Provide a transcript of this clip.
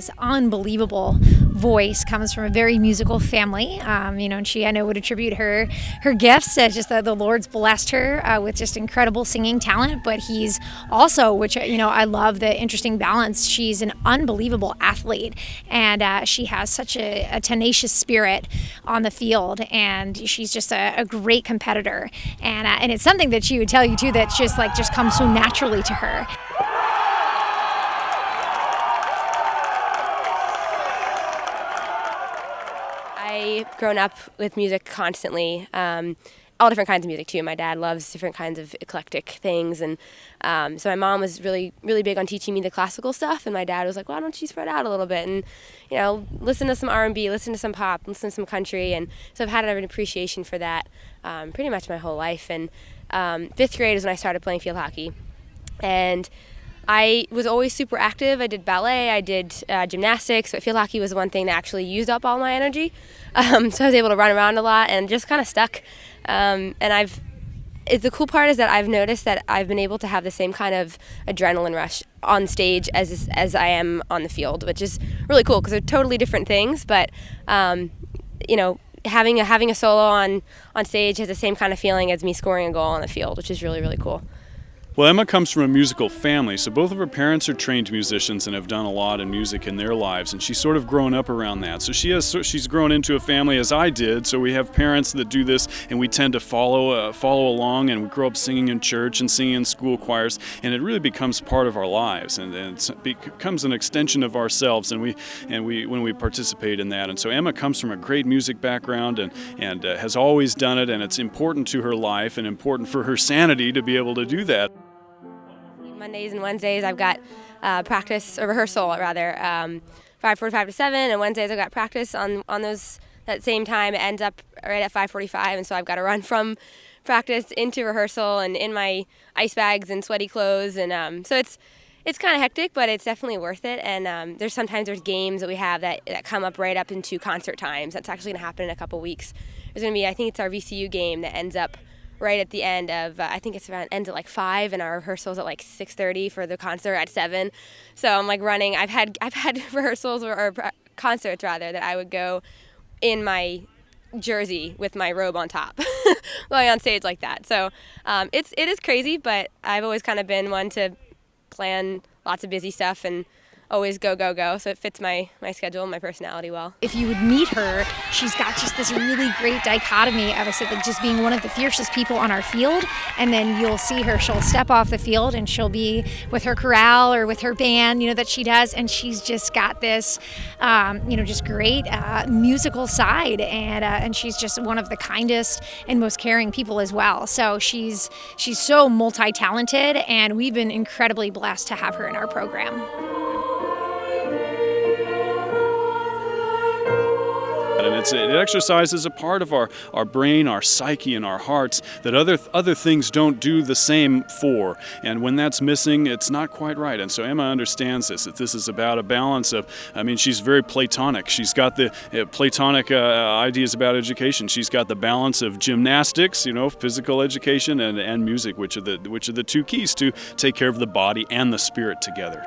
this unbelievable voice, comes from a very musical family, and she, I know, would attribute her gifts as just the Lord's blessed her with just incredible singing talent. But he's also, which, I love the interesting balance, she's an unbelievable athlete, and she has such a tenacious spirit on the field, and she's just a great competitor, and it's something that she would tell you too, that just comes so naturally to her. I've grown up with music constantly, all different kinds of music too. My dad loves different kinds of eclectic things, and so my mom was really, really big on teaching me the classical stuff, and my dad was like, why don't you spread out a little bit and, listen to some R&B, listen to some pop, listen to some country, and so I've had an appreciation for that pretty much my whole life. And 5th grade is when I started playing field hockey, and I was always super active. I did ballet, I did gymnastics, but field hockey was the one thing that actually used up all my energy. So I was able to run around a lot and just kind of stuck. And the cool part is that I've noticed that I've been able to have the same kind of adrenaline rush on stage as I am on the field, which is really cool because they're totally different things. But having a solo on stage has the same kind of feeling as me scoring a goal on the field, which is really, really cool. Well, Emma comes from a musical family, so both of her parents are trained musicians and have done a lot in music in their lives, and she's sort of grown up around that. So she's grown into a family as I did, so we have parents that do this, and we tend to follow along, and we grow up singing in church and singing in school choirs, and it really becomes part of our lives, and it becomes an extension of ourselves, and we when we participate in that. And so Emma comes from a great music background and has always done it, and it's important to her life and important for her sanity to be able to do that. Mondays and Wednesdays I've got practice, or rehearsal rather, 5:45 to 7, and Wednesdays I've got practice on those that same time. It ends up right at 5:45, and so I've got to run from practice into rehearsal and in my ice bags and sweaty clothes, and so it's kind of hectic, but it's definitely worth it. And there's games that we have that come up right up into concert times. That's actually going to happen in a couple weeks. There's going to be, I think it's our VCU game that ends up right at the end of, I think ends at like 5, and our rehearsals at like 6:30 for the concert at 7. So I'm like running. I've had rehearsals or concerts rather that I would go in my jersey with my robe on top, going on stage like that. So it is crazy, but I've always kind of been one to plan lots of busy stuff and always go, so it fits my schedule and my personality well. If you would meet her, she's got just this really great dichotomy of just being one of the fiercest people on our field, and then you'll see her, she'll step off the field and she'll be with her chorale or with her band, that she does, and she's just got this, just great musical side, and she's just one of the kindest and most caring people as well. So she's so multi-talented, and we've been incredibly blessed to have her in our program. And it exercises a part of our brain, our psyche, and our hearts that other things don't do the same for. And when that's missing, it's not quite right. And so Emma understands that this is about a balance of, she's very Platonic. She's got the Platonic ideas about education. She's got the balance of gymnastics, physical education, and music, which are the two keys to take care of the body and the spirit together.